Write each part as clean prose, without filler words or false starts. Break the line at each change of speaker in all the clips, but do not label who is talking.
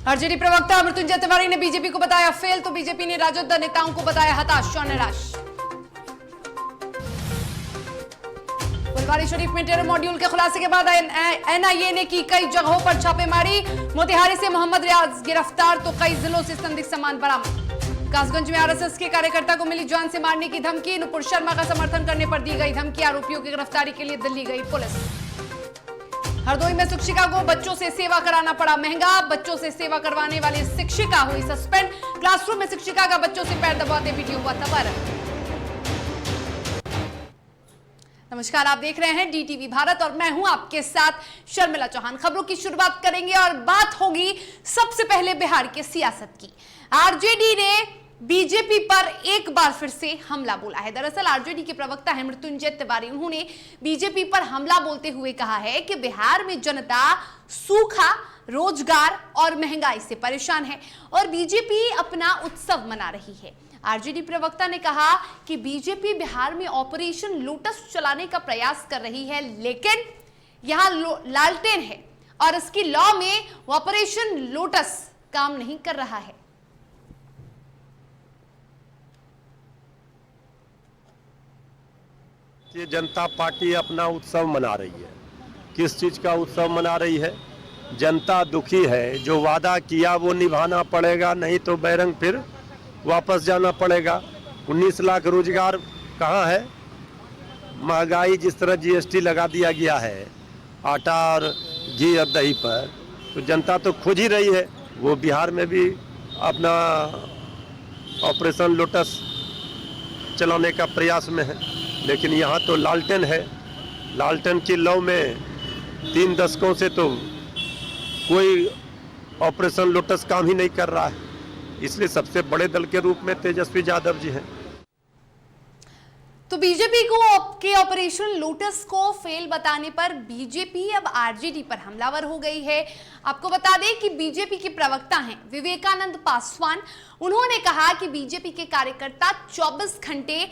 RJD प्रवक्ता मृत्युंजय तिवारी ने BJP को बताया फेल, तो बीजेपी ने राजद नेताओं को बताया हताश और निराश। फुलवारी शरीफ में टेरर मॉड्यूल के खुलासे के बाद एनआईए ने की कई जगहों पर छापेमारी। मोतिहारी से मोहम्मद रियाज गिरफ्तार, तो कई जिलों से संदिग्ध सामान बरामद। कासगंज में आरएसएस के कार्यकर्ता को मिली जान से मारने की धमकी। नुपुर शर्मा का समर्थन करने पर दी गई धमकी। आरोपियों की गिरफ्तारी के लिए दिल्ली गई पुलिस। हरदोई में शिक्षिका को बच्चों से सेवा कराना पड़ा महंगा। बच्चों से सेवा करवाने वाली शिक्षिका हुई सस्पेंड। क्लासरूम में शिक्षिका का बच्चों से पैर दबाते वीडियो हुआ तबाह। नमस्कार, आप देख रहे हैं डीटीवी भारत और मैं हूं आपके साथ शर्मिला चौहान। खबरों की शुरुआत करेंगे और बात होगी सबसे पहले बिहार के सियासत की। आरजेडी ने बीजेपी पर एक बार फिर से हमला बोला है। दरअसल आरजेडी के प्रवक्ता है मृत्युंजय तिवारी, उन्होंने बीजेपी पर हमला बोलते हुए कहा है कि बिहार में जनता सूखा, रोजगार और महंगाई से परेशान है और बीजेपी अपना उत्सव मना रही है। आरजेडी प्रवक्ता ने कहा कि बीजेपी बिहार में ऑपरेशन लोटस चलाने का प्रयास कर रही है, लेकिन यहां लालटेन है और इसकी लॉ में ऑपरेशन लोटस काम नहीं कर रहा है।
ये जनता पार्टी अपना उत्सव मना रही है। किस चीज का उत्सव मना रही है? जनता दुखी है, जो वादा किया वो निभाना पड़ेगा, नहीं तो बैरंग फिर वापस जाना पड़ेगा। 19 लाख रोजगार कहाँ है? महंगाई जिस तरह जीएसटी लगा दिया गया है आटा और घी और दही पर, तो जनता तो खोज ही रही है। वो बिहार में भी अपना ऑपरेशन लोटस चलाने का प्रयास में है, लेकिन यहाँ तो लालटेन है। लालटेन की लौ में 3 दशकों से तो कोई ऑपरेशन लोटस काम ही नहीं कर रहा है। इसलिए सबसे बड़े दल के रूप में तेजस्वी यादव जी हैं।
तो बीजेपी को के ऑपरेशन लोटस को फेल बताने पर बीजेपी अब आरजेडी पर हमलावर हो गई है। आपको बता दें कि बीजेपी के प्रवक्ता हैं विवेकानंद पासवान। उन्होंने कहा कि बीजेपी के कार्यकर्ता 24 घंटे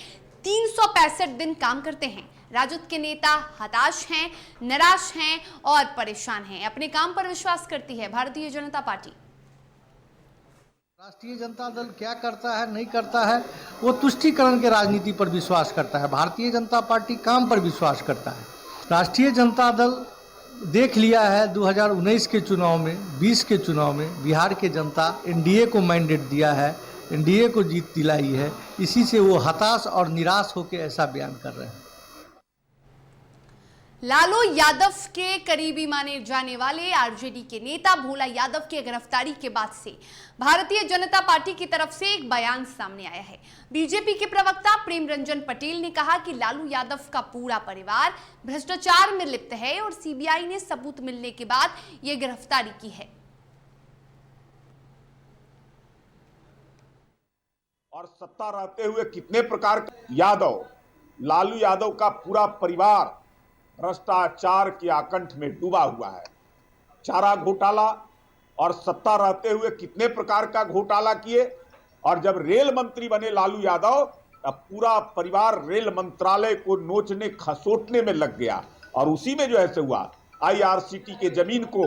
365 दिन काम करते हैं। राजद के नेता हताश हैं, निराश हैं और परेशान हैं। अपने काम पर विश्वास करती है भारतीय जनता पार्टी।
राष्ट्रीय जनता दल क्या करता है नहीं करता है, वो तुष्टीकरण के राजनीति पर विश्वास करता है। भारतीय जनता पार्टी काम पर विश्वास करता है। राष्ट्रीय जनता दल देख लिया है 2019 के चुनाव में, 20 के चुनाव में बिहार के जनता एनडीए को मैंडेट दिया है, एनडीए को जीत दिलाई है। इसी से वो हताश और निराश होकर ऐसा बयान कर रहे हैं।
लालू यादव के करीबी माने जाने वाले आरजेडी के नेता भोला यादव की गिरफ्तारी के बाद से भारतीय जनता पार्टी की तरफ से एक बयान सामने आया है। बीजेपी के प्रवक्ता प्रेम रंजन पटेल ने कहा कि लालू यादव का पूरा परिवार भ्रष्टाचार में लिप्त है और सीबीआई ने सबूत मिलने के बाद यह गिरफ्तारी की है।
और सत्ता रहते हुए कितने प्रकार यादव, लालू यादव का पूरा परिवार भ्रष्टाचार के आकंठ में डूबा हुआ है। चारा घोटाला और सत्ता रहते हुए कितने प्रकार का घोटाला किए, और जब रेल मंत्री बने लालू यादव तब पूरा परिवार रेल मंत्रालय को नोचने खसोटने में लग गया। और उसी में जो ऐसे हुआ, आईआरसीटी के जमीन को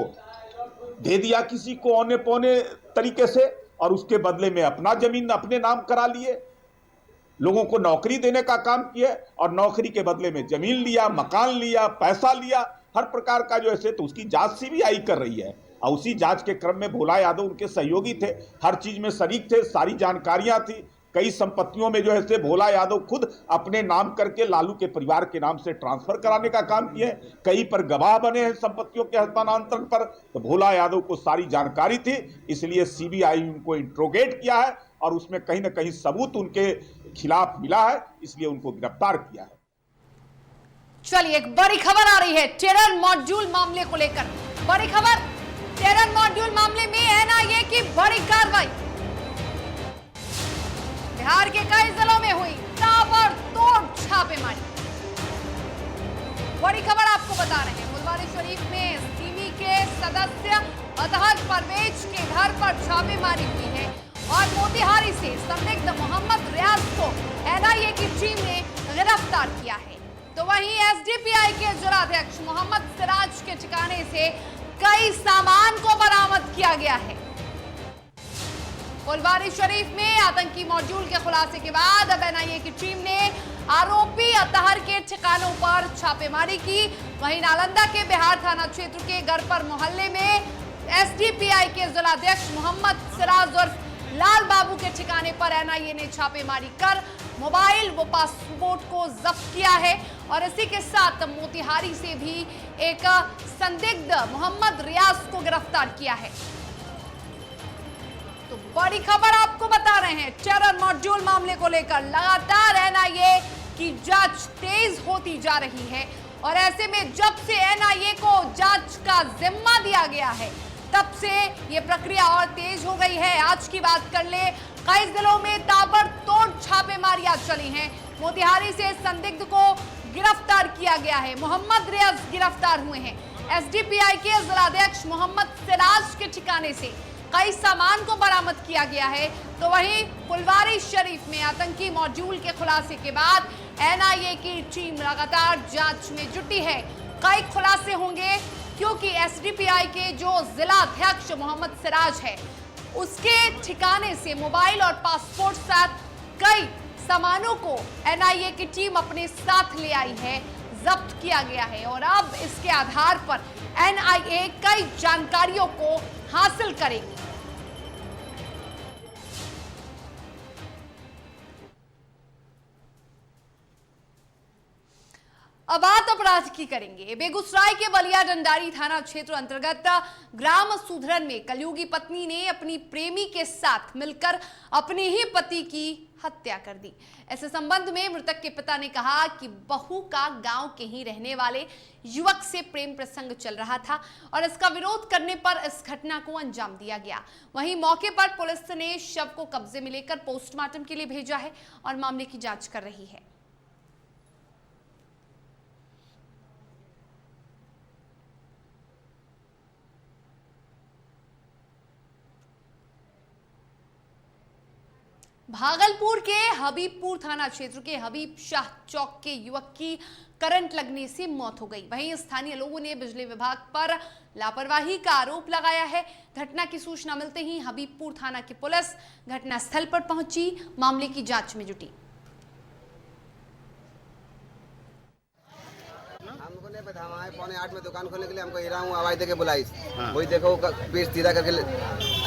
दे दिया किसी को औने पौने तरीके से, और उसके बदले में अपना जमीन अपने नाम करा लिए। लोगों को नौकरी देने का काम किया और नौकरी के बदले में जमीन लिया, मकान लिया, पैसा लिया, हर प्रकार का जो ऐसे। तो उसकी जांच सीबीआई कर रही है और उसी जांच के क्रम में भोला यादव उनके सहयोगी थे, हर चीज में शरीक थे, सारी जानकारियां थी। कई संपत्तियों में जो है भोला यादव खुद अपने नाम करके लालू के परिवार के नाम से ट्रांसफर कराने का काम किए। कई पर गवाह बने हैं संपत्तियों के हस्तांतरण पर। तो भोला यादव को सारी जानकारी थी, इसलिए सीबीआई उनको इंट्रोगेट किया है और उसमें कहीं ना कहीं सबूत उनके खिलाफ मिला है, इसलिए उनको गिरफ्तार किया है।
चलिए, एक बड़ी खबर आ रही है टेरर मॉड्यूल मामले को लेकर। बड़ी खबर, टेरर मॉड्यूल मामले में एनआईए की बड़ी कार्रवाई। बिहार के कई जिलों में हुई ताबड़तोड़ छापेमारी। बड़ी खबर आपको बता रहे हैं, फुलवारी शरीफ में सीमी के सदस्य अतहर परवेज के घर पर छापेमारी हुई है और मोतिहारी से संदिग्ध मोहम्मद रियाज को एनआईए की टीम ने गिरफ्तार किया है। तो वहीं एसडीपीआई के जिलाध्यक्ष मोहम्मद सिराज के ठिकाने से कई सामान को बरामद किया गया है। फुलवारी शरीफ में आतंकी मॉड्यूल के खुलासे के बाद अब एनआईए की टीम ने आरोपी अतहर के ठिकानों पर छापेमारी की। वहीं नालंदा के बिहार थाना क्षेत्र के गरपर मोहल्ले में एसडीपीआई के जिलाध्यक्ष मोहम्मद सिराज और लाल बाबू के ठिकाने पर एनआईए ने छापेमारी कर मोबाइल व पासपोर्ट को जब्त किया है और इसी के साथ मोतिहारी से भी एक संदिग्ध मोहम्मद रियाज को गिरफ्तार किया है। तो बड़ी खबर आपको बता रहे हैं, टेरर मॉड्यूल मामले को लेकर लगातार एनआईए की जांच तेज होती जा रही है और ऐसे में जब से एनआईए को जांच का जिम्मा दिया गया है तब से ये प्रक्रिया और तेज हो गई है। आज की बात कर ले, कई जिलों में ताबड़तोड़ छापेमारियां चली हैं। मोतिहारी से संदिग्ध को गिरफ्तार किया गया है, मोहम्मद रियाज गिरफ्तार हुए हैं। एसडीपीआई के जिलाध्यक्ष मोहम्मद सिराज के ठिकाने से कई सामान को बरामद किया गया है। तो वहीं फुलवारी शरीफ में आतंकी मॉड्यूल के खुलासे के बाद एनआईए की टीम लगातार जांच में जुटी है। कई खुलासे होंगे क्योंकि एसडीपीआई के जो जिलाध्यक्ष मोहम्मद सिराज है उसके ठिकाने से मोबाइल और पासपोर्ट साथ कई सामानों को एनआईए की टीम अपने साथ ले आई है, जब्त किया गया है और अब इसके आधार पर एनआईए कई जानकारियों को हासिल करेगी। अब बात अपराध की करेंगे। बेगूसराय के बलिया डंडारी थाना क्षेत्र अंतर्गत ग्राम सुधरन में कलयुगी पत्नी ने अपनी प्रेमी के साथ मिलकर अपने ही पति की हत्या कर दी। ऐसे संबंध में मृतक के पिता ने कहा कि बहू का गांव के ही रहने वाले युवक से प्रेम प्रसंग चल रहा था और इसका विरोध करने पर इस घटना को अंजाम दिया गया। वहीं मौके पर पुलिस ने शव को कब्जे में लेकर पोस्टमार्टम के लिए भेजा है और मामले की जांच कर रही है। भागलपुर के हबीबपुर थाना क्षेत्र के हबीब शाह चौक के युवक की करंट लगने से मौत हो गई। वहीं स्थानीय लोगों ने बिजली विभाग पर लापरवाही का आरोप लगाया है। घटना की सूचना मिलते ही हबीबपुर थाना की पुलिस घटनास्थल पर पहुंची, मामले की जांच में जुटी।
हम आए 7:45 में दुकान खोलने के लिए, हमको हीरा हूँ आवाज देके बुलाई। वही देखो पीठ सीधा करके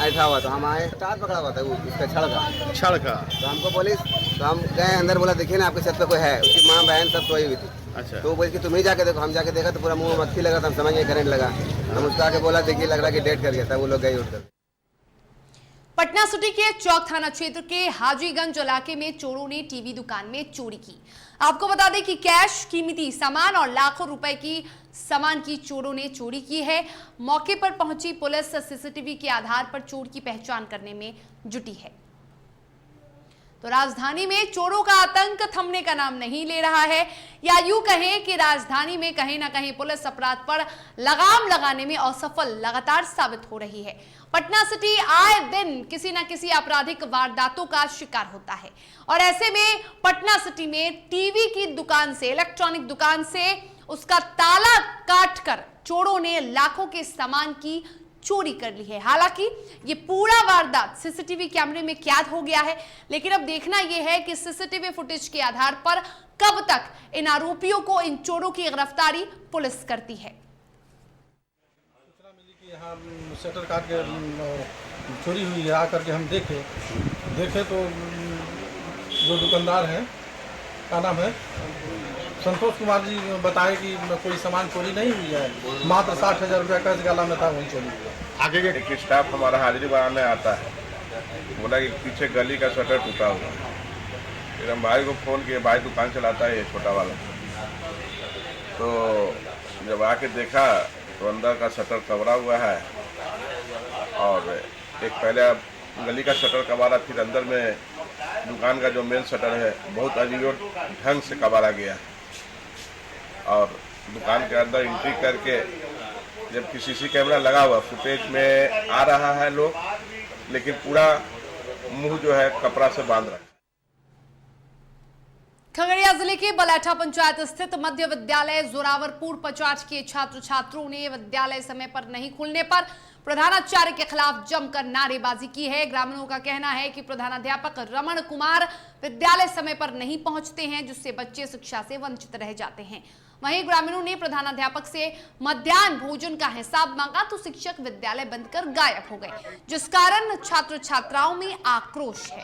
ऐठा हुआ, तो हम आए, टार पकड़ा हुआ था वो उसका छड़ का। तो हमको पुलिस, तो हम गए अंदर, बोला देखिए ना आपके छत पे कोई है। उसकी माँ बहन सब सोई हुई थी। अच्छा। तो बोली कि तुम ही जाके देखो। हम जाके देखा तो पूरा मुंह में मक्खी लगा था, हम समझ गए करंट लगा। हम उसका आके बोला देखिए लग रहा कि डेट कर गया था। वो लोग गए उठकर।
पटना सिटी के चौक थाना क्षेत्र के हाजीगंज इलाके में चोरों ने टीवी दुकान में चोरी की। आपको बता दें कि कैश, कीमती सामान और लाखों रुपए की सामान की चोरों ने चोरी की है। मौके पर पहुंची पुलिस सीसीटीवी के आधार पर चोर की पहचान करने में जुटी है। तो राजधानी में चोरों का आतंक थमने का नाम नहीं ले रहा है, या यूं कहें कि राजधानी में कहीं ना कहीं पुलिस अपराध पर लगाम लगाने में असफल लगातार साबित हो रही है। पटना सिटी आए दिन किसी न किसी आपराधिक वारदातों का शिकार होता है और ऐसे में पटना सिटी में टीवी की दुकान से, इलेक्ट्रॉनिक दुकान से उसका ताला काटकर चोरों ने लाखों के सामान की चोरी कर ली है। हालांकि ये पूरा वारदात सीसीटीवी कैमरे में कैद हो गया है, लेकिन अब देखना यह है कि सीसीटीवी फुटेज के आधार पर कब तक इन आरोपियों को, इन चोरों की गिरफ्तारी पुलिस करती है।
सूचना मिली कि यहाँ शटर काट के चोरी हुई है। आकर के हम देखे तो जो दुकानदार हैं, क्या नाम है, संतोष कुमार जी बताए कि कोई सामान चोरी नहीं हुई है, मात्र 60,000 रुपया कैश गाला में था, वही चोरी हुआ।
आगे के स्टाफ हमारा हाजिरी बनाने आता है, बोला कि पीछे गली का शटर टूटा हुआ है। फिर हम भाई को फ़ोन किए, भाई दुकान चलाता है ये छोटा वाला। तो जब आके देखा तो अंदर का शटर कवरा हुआ है और एक पहले गली का शटर कबारा, फिर अंदर में दुकान का जो मेन शटर है बहुत अजीब ढंग से कबारा गया और दुकान के अंदर एंट्री करके जबकि सीसी कैमरा लगा हुआ, फुटेज में आ रहा है लोग, लेकिन पूरा मुंह जो है कपड़ा से बांध रहा है।
खगड़िया जिले के बलैठा पंचायत स्थित मध्य विद्यालय जोरावरपुर 50 के छात्र छात्रों ने विद्यालय समय पर नहीं खुलने पर प्रधानाचार्य के खिलाफ जमकर नारेबाजी की है। ग्रामीणों का कहना है कि प्रधानाध्यापक रमण कुमार विद्यालय समय पर नहीं पहुंचते हैं, जिससे बच्चे शिक्षा से वंचित रह जाते हैं। वहीं ग्रामीणों ने प्रधानाध्यापक से मध्याह्न भोजन का हिसाब मांगा तो शिक्षक विद्यालय बंद कर गायब हो गए, जिस कारण छात्र छात्राओं में आक्रोश है।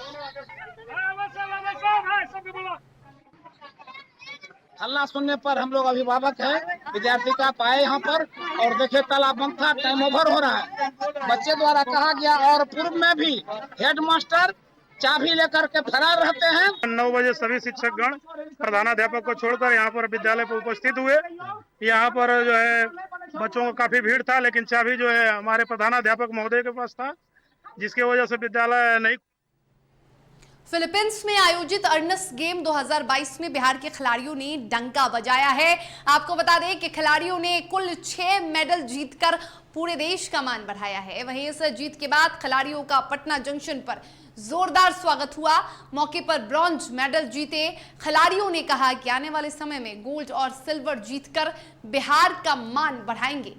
हल्ला सुनने पर हम लोग अभिभावक हैं, विद्यार्थी का पाए यहाँ पर और देखे तालाब बंद था, टाइम ओवर हो रहा है। बच्चे द्वारा कहा गया और पूर्व में भी हेडमास्टर चाबी लेकर के फरार रहते हैं।
9 बजे सभी शिक्षकगण प्रधानाध्यापक को छोड़कर यहाँ पर विद्यालय पर उपस्थित हुए। यहाँ पर जो है बच्चों को काफी भीड़ था, लेकिन चाबी जो है हमारे प्रधानाध्यापक महोदय के पास था, जिसकी वजह से विद्यालय नहीं।
फिलीपींस में आयोजित अर्नस गेम 2022 में बिहार के खिलाड़ियों ने डंका बजाया है। आपको बता दें कि खिलाड़ियों ने कुल 6 मेडल जीतकर पूरे देश का मान बढ़ाया है। वहीं इस जीत के बाद खिलाड़ियों का पटना जंक्शन पर जोरदार स्वागत हुआ। मौके पर ब्रॉन्ज मेडल जीते खिलाड़ियों ने कहा कि आने वाले समय में गोल्ड और सिल्वर जीतकर बिहार का मान बढ़ाएंगे।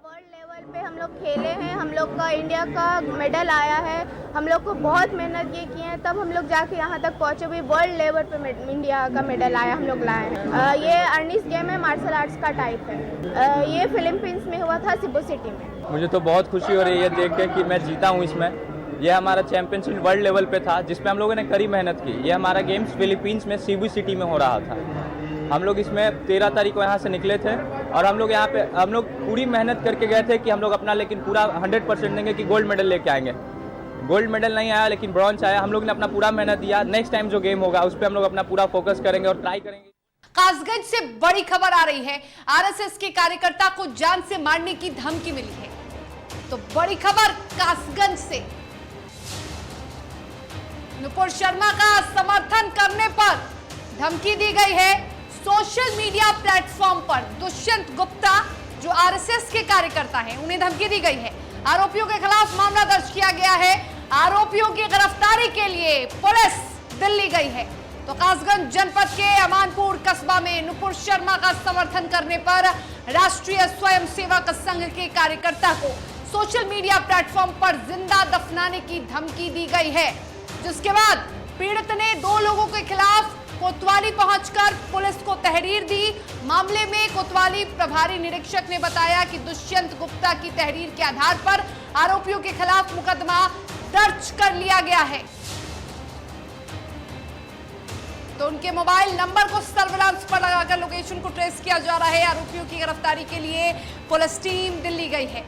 वर्ल्ड लेवल पे हम लोग खेले हैं, हम लोग का इंडिया का मेडल आया है। हम लोग को बहुत मेहनत ये किए हैं, तब हम लोग जाके यहाँ तक पहुँचे। भी वर्ल्ड लेवल पे इंडिया का मेडल आया, हम लोग लाए हैं। ये अर्निस गेम है, मार्शल आर्ट्स का टाइप है। ये फिलीपींस में हुआ था, सिबू सिटी में।
मुझे तो बहुत खुशी हो रही है देख के कि मैं जीता हूँ इसमें। यह हमारा चैंपियनशिप वर्ल्ड लेवल पे था, जिसमें हम लोगों ने कड़ी मेहनत की। ये हमारा गेम्स फिलीपींस में सिबू सिटी में हो रहा था। हम लोग इसमें 13 तारीख को यहाँ से निकले थे और हम लोग यहाँ पे पूरी मेहनत करके गए थे कि हम लोग अपना लेकिन पूरा 100% देंगे कि गोल्ड मेडल लेके आएंगे। गोल्ड मेडल नहीं आया, लेकिन ब्रॉन्ज आया। हम लोग ने अपना पूरा मेहनत दिया। नेक्स्ट टाइम जो गेम होगा उस पर हम लोग अपना पूरा फोकस करेंगे और ट्राई करेंगे।
कासगंज से बड़ी खबर आ रही है। आरएसएस के कार्यकर्ता को जान से मारने की धमकी मिली है। तो बड़ी खबर कासगंज से, नुपुर शर्मा का समर्थन करने पर धमकी दी गई है। सोशल मीडिया प्लेटफॉर्म पर दुष्यंत गुप्ता जो आरएसएस के कार्यकर्ता हैं, उन्हें धमकी दी गई है। आरोपियों के खिलाफ मामला दर्ज किया गया है। आरोपियों की गिरफ्तारी के लिए पुलिस दिल्ली गई है। तो कासगंज जनपद के अमानपुर कस्बा में नुपुर शर्मा का समर्थन करने पर राष्ट्रीय स्वयंसेवक संघ के कार्यकर्ता को सोशल मीडिया प्लेटफॉर्म पर जिंदा दफनाने की धमकी दी गई है, जिसके बाद पीड़ित ने 2 लोगों के खिलाफ कोतवाली पहुंचकर पुलिस को तहरीर दी। मामले में कोतवाली प्रभारी निरीक्षक ने बताया कि दुष्यंत गुप्ता की तहरीर के आधार पर आरोपियों के खिलाफ मुकदमा दर्ज कर लिया गया है। तो उनके मोबाइल नंबर को सर्विलांस पर लगाकर लोकेशन को ट्रेस किया जा रहा है। आरोपियों की गिरफ्तारी के लिए पुलिस टीम दिल्ली गई है।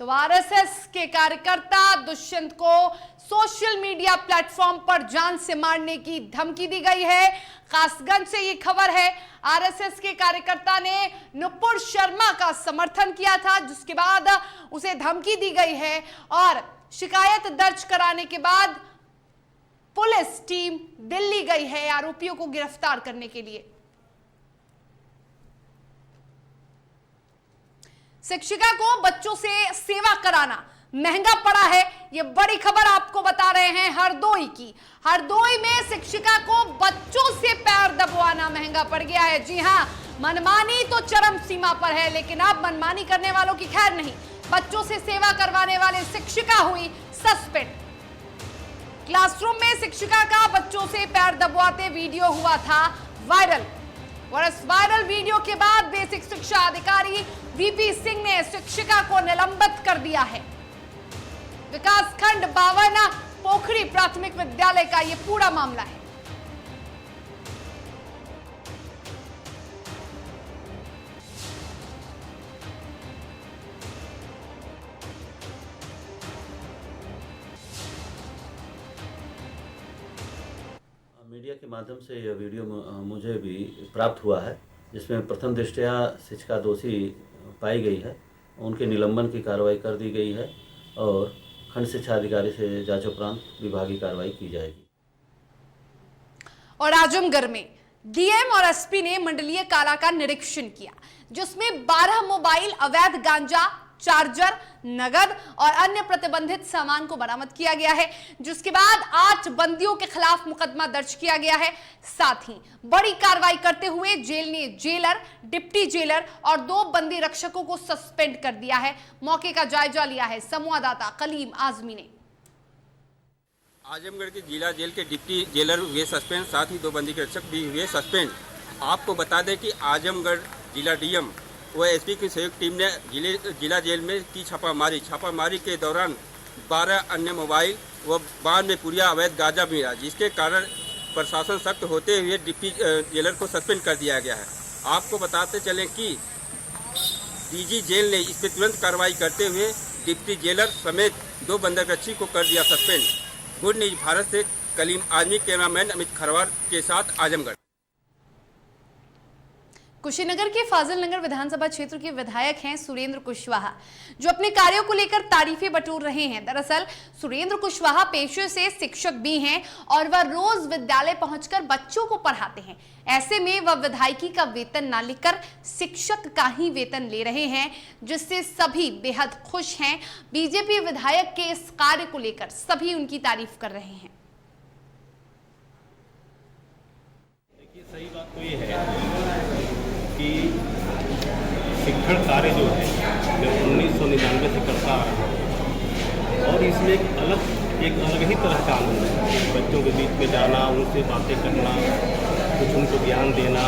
तो आरएसएस के कार्यकर्ता दुष्यंत को सोशल मीडिया प्लेटफॉर्म पर जान से मारने की धमकी दी गई है। कासगंज से ये खबर है। आरएसएस के कार्यकर्ता ने नुपुर शर्मा का समर्थन किया था, जिसके बाद उसे धमकी दी गई है और शिकायत दर्ज कराने के बाद पुलिस टीम दिल्ली गई है आरोपियों को गिरफ्तार करने के लिए। शिक्षिका को बच्चों से सेवा कराना महंगा पड़ा है, ये बड़ी खबर आपको बता रहे हैं हरदोई की। हरदोई में शिक्षिका को बच्चों से पैर दबवाना महंगा पड़ गया है। जी हां, मनमानी तो चरम सीमा पर है, लेकिन अब मनमानी करने वालों की खैर नहीं। बच्चों से सेवा करवाने वाले शिक्षिका हुई सस्पेंड। क्लासरूम में शिक्षिका का बच्चों से पैर दबवाते वीडियो हुआ था वायरल और इस वायरल वीडियो के बाद बेसिक शिक्षा अधिकारी वीपी सिंह ने शिक्षिका को निलंबित कर दिया है। विकासखंड 52 पोखरी प्राथमिक विद्यालय का यह पूरा मामला है।
मीडिया के माध्यम से यह वीडियो मुझे भी प्राप्त हुआ है। जिसमें प्रथम दृष्टया शिक्षिका दोषी पाई गई है, उनके निलंबन की कार्रवाई कर दी गई है और खंड शिक्षा अधिकारी से जांच उपरांत विभागीय कार्रवाई की जाएगी।
और आजमगढ़ में डीएम और एसपी ने मंडलीय कारा का निरीक्षण किया, जिसमें 12 मोबाइल, अवैध गांजा, चार्जर, नगद और अन्य प्रतिबंधित सामान को बरामद किया गया है, जिसके बाद 8 बंदियों के खिलाफ मुकदमा दर्ज किया गया है। साथ ही बड़ी कार्रवाई करते हुए जेल ने जेलर, डिप्टी जेलर और 2 बंदी रक्षकों को सस्पेंड कर दिया है। मौके का जायजा लिया है संवाददाता कलीम आजमी ने।
आजमगढ़ के जिला जेल के डिप्टी जेलर हुए सस्पेंड, साथ ही 2 बंदी रक्षक भी हुए सस्पेंड। आपको बता दें कि आजमगढ़ जिला डीएम व एसपी की संयुक्त टीम ने जिला जेल में की छापामारी के दौरान 12 अन्य मोबाइल व 92 पुरिया अवैध गांजा मिला, जिसके कारण प्रशासन सख्त होते हुए डिप्टी जेलर को सस्पेंड कर दिया गया है। आपको बताते चलें कि डीजी जेल ने इस पर तुरंत कार्रवाई करते हुए डिप्टी जेलर समेत 2 बंदरकच्छी को कर दिया सस्पेंड। गुड न्यूज भारत से कलीम आजमी, कैमरामैन अमित खरवार के साथ आजमगढ़।
कुशीनगर के फाजिल नगर विधानसभा क्षेत्र के विधायक हैं सुरेंद्र कुशवाहा, जो अपने कार्यों को लेकर तारीफें बटोर रहे हैं। दरअसल सुरेंद्र कुशवाहा पेशे से शिक्षक भी हैं और वह रोज विद्यालय पहुंचकर बच्चों को पढ़ाते हैं। ऐसे में वह विधायकी का वेतन ना लेकर शिक्षक का ही वेतन ले रहे हैं, जिससे सभी बेहद खुश हैं। बीजेपी विधायक के इस कार्य को लेकर सभी उनकी तारीफ कर रहे हैं।
देखिए, सही बात तो ये है कि शिक्षण कार्य जो है मैं 1999 से करता आ रहा हूँ और इसमें एक अलग ही तरह का आनंद है। बच्चों के बीच में जाना, उनसे बातें करना, कुछ उनको ज्ञान देना,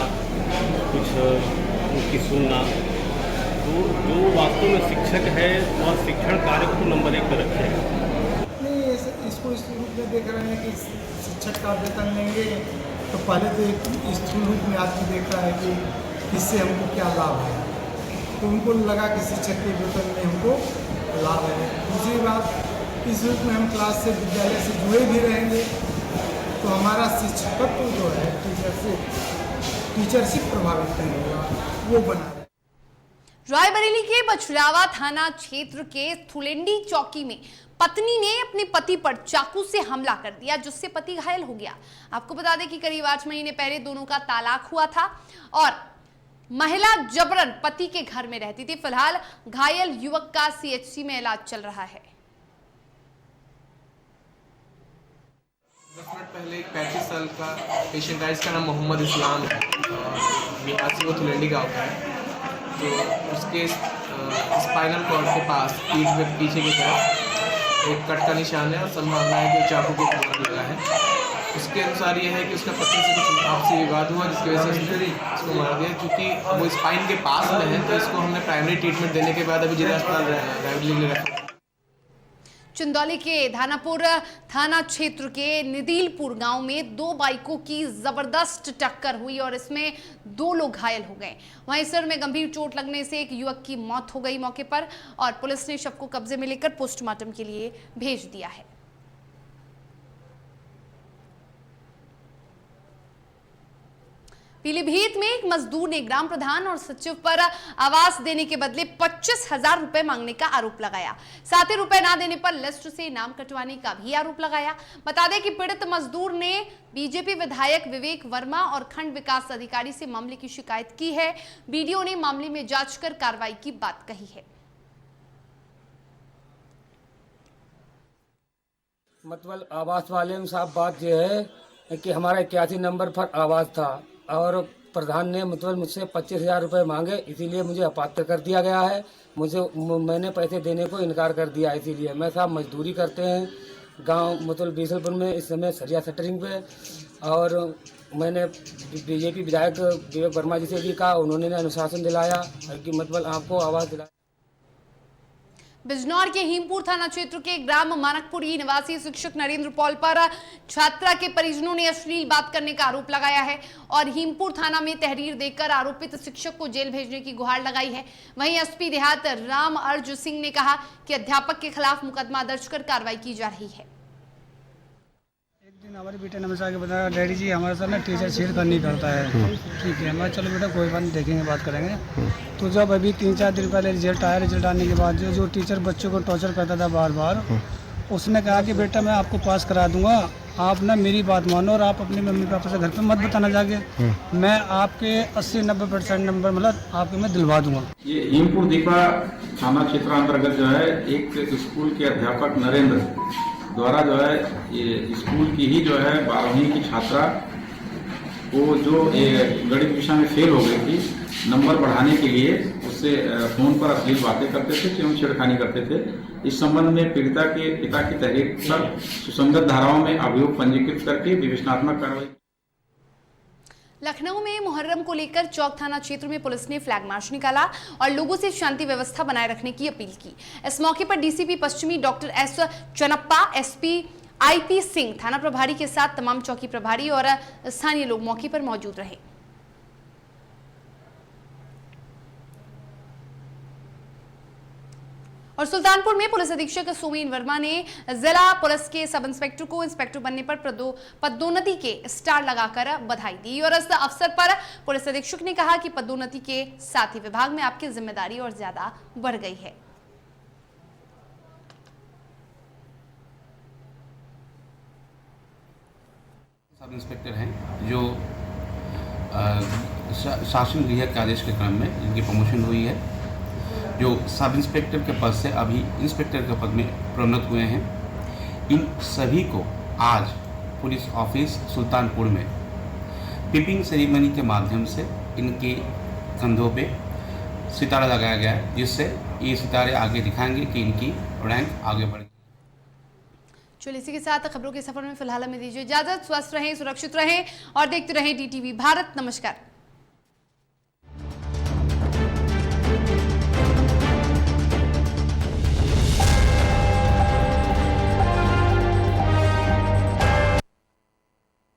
कुछ उनकी सुनना, तो जो वास्तव में शिक्षक है वह शिक्षण कार्य को नंबर 1 पर रखेगा।
इसको इस रूप में देख रहे हैं कि शिक्षक का वेतन लेंगे तो पहले तो इस रूप में आदमी देखता है कि इससे हमको क्या लाभ है, तो उनको लगा कि शिक्षक के वेतन में हमको लाभ है। दूसरी बात, इस रूप में हम क्लास से, विद्यालय से जुड़े भी रहेंगे तो हमारा शिक्षकत्व जो है टीचरशिप प्रभावित नहीं होगा, वो बना रहे।
रायबरेली के बछरावा थाना क्षेत्र के थुलेंडी चौकी में पत्नी ने अपने पति पर चाकू से हमला कर दिया, जिससे पति घायल हो गया। आपको बता दें कि करीब 8 महीने पहले दोनों का तलाक हुआ था और महिला जबरन पति के घर में रहती थी। फिलहाल घायल युवक का सीएचसी में इलाज चल रहा है।
10 मिनट पहले एक 35 साल का पेशेंट आया, इसका नाम मोहम्मद इस्लाम है और निवासी वो थुलेंडी गाँव का है। तो उसके स्पाइनल कॉर्ड के पास पीठ में पीछे की तरफ एक कट का निशान है और संभावना है कि चाकू को मार लगा है। उसके अनुसार ये है कि उसका पत्नी से कुछ आपसी विवाद हुआ, जिसकी वजह से इसको मार दिया। क्योंकि वो स्पाइन के पास में है तो इसको हमने प्राइमरी ट्रीटमेंट देने के बाद अभी जिला अस्पताल रायबरेली में रखा।
चंदौली के धानापुर थाना क्षेत्र के निदिलपुर गांव में 2 बाइकों की जबरदस्त टक्कर हुई और इसमें 2 लोग घायल हो गए। वहीं सिर में गंभीर चोट लगने से एक युवक की मौत हो गई मौके पर और पुलिस ने शव को कब्जे में लेकर पोस्टमार्टम के लिए भेज दिया है। पीलीभीत में एक मजदूर ने ग्राम प्रधान और सचिव पर आवास देने के बदले 25,000 रुपए मांगने का आरोप लगाया। साथ ही रुपए ना देने पर लिस्ट से नाम कटवाने का भी आरोप लगाया। बता दें कि पीड़ित मजदूर ने बीजेपी विधायक विवेक वर्मा और खंड विकास अधिकारी से मामले की शिकायत की है। बीडीओ ने मामले में जांच कर कार्रवाई की बात कही है।
मतलब आवास वाले में साफ बात यह है कि हमारा 81 नंबर पर आवास था और प्रधान ने मतलब मुझसे 25,000 रुपये मांगे, इसीलिए मुझे अपात्र कर दिया गया है। मैंने पैसे देने को इनकार कर दिया। इसीलिए मैं साहब मजदूरी करते हैं गांव मतलब बीसलपुर में इस समय सरिया शटरिंग पे, और मैंने बीजेपी विधायक विवेक वर्मा जी से भी कहा, उन्होंने अनुशासन दिलाया कि मतलब आपको आवाज़ दिलाया।
बिजनौर के हीमपुर थाना क्षेत्र के ग्राम मानकपुरी निवासी शिक्षक नरेंद्र पॉल पर छात्रा के परिजनों ने अश्लील बात करने का आरोप लगाया है और हीमपुर थाना में तहरीर देकर आरोपित शिक्षक को जेल भेजने की गुहार लगाई है। वहीं एसपी देहात राम अर्ज सिंह ने कहा कि अध्यापक के खिलाफ मुकदमा दर्ज कर कार्रवाई की जा रही है।
एक दिन
हमारे बेटे ने मुझसे आके बताया डैडी जी हमारे साथ ना टीचर छेड़खानी करता है। ठीक है, मैं चलो बेटा कोई बात नहीं, देखेंगे, बात करेंगे। तो जब अभी 3-4 दिन पहले रिजल्ट आया, रिजल्ट आने के बाद जो टीचर बच्चों को टॉर्चर करता था बार बार, उसने कहा कि बेटा मैं आपको पास करा दूंगा, आप ना मेरी बात मानो और आप अपने मम्मी पापा से घर पे मत बताना जाके, मैं आपके 80-90% नंबर मतलब आपके मैं दिलवा दूंगा।
ये हीमपुर दीपा थाना क्षेत्र अंतर्गत जो है एक स्कूल के अध्यापक नरेंद्र द्वारा जो है ये स्कूल की ही जो है 12वीं की छात्रा को जो गणित विषय में फेल हो गई थी, नंबर बढ़ाने के लिए उससे फोन पर अश्लील बातें करते थे एवं छेड़खानी करते थे। इस संबंध में पीड़िता के पिता की तहरीर पर सुसंगत धाराओं में अभियोग पंजीकृत करके विवेचनात्मक कार्रवाई।
लखनऊ में मुहर्रम को लेकर चौक थाना क्षेत्र में पुलिस ने फ्लैग मार्च निकाला और लोगों से शांति व्यवस्था बनाए रखने की अपील की। इस मौके पर डीसीपी पश्चिमी doctor S Channappa, SP IP Singh, थाना प्रभारी के साथ तमाम चौकी प्रभारी और स्थानीय लोग मौके पर मौजूद रहे। और सुल्तानपुर में पुलिस अधीक्षक सोमेन वर्मा ने जिला पुलिस के सब इंस्पेक्टर को इंस्पेक्टर बनने पर पदोन्नति के स्टार लगाकर बधाई दी। और इस अवसर पर पुलिस अधीक्षक ने कहा कि पदोन्नति के साथ ही विभाग में आपकी जिम्मेदारी और ज्यादा बढ़ गई है।
सब इंस्पेक्टर हैं जो शासन गृह के आदेश के क्रम में इनकी प्रमोशन हुई है, जो सब इंस्पेक्टर के पद से अभी इंस्पेक्टर के पद में प्रोन्नत हुए हैं। इन सभी को आज पुलिस ऑफिस सुल्तानपुर में पिपिंग सेरेमनी के माध्यम से इनके कंधों पे सितारा लगाया गया है, जिससे ये सितारे आगे दिखाएंगे कि इनकी रैंक आगे बढ़ेगी।
चलिए इसी के साथ खबरों के सफर में फिलहाल हमें दीजिए इजाजत। स्वस्थ रहें, सुरक्षित रहें और देखते रहें DTV भारत। नमस्कार।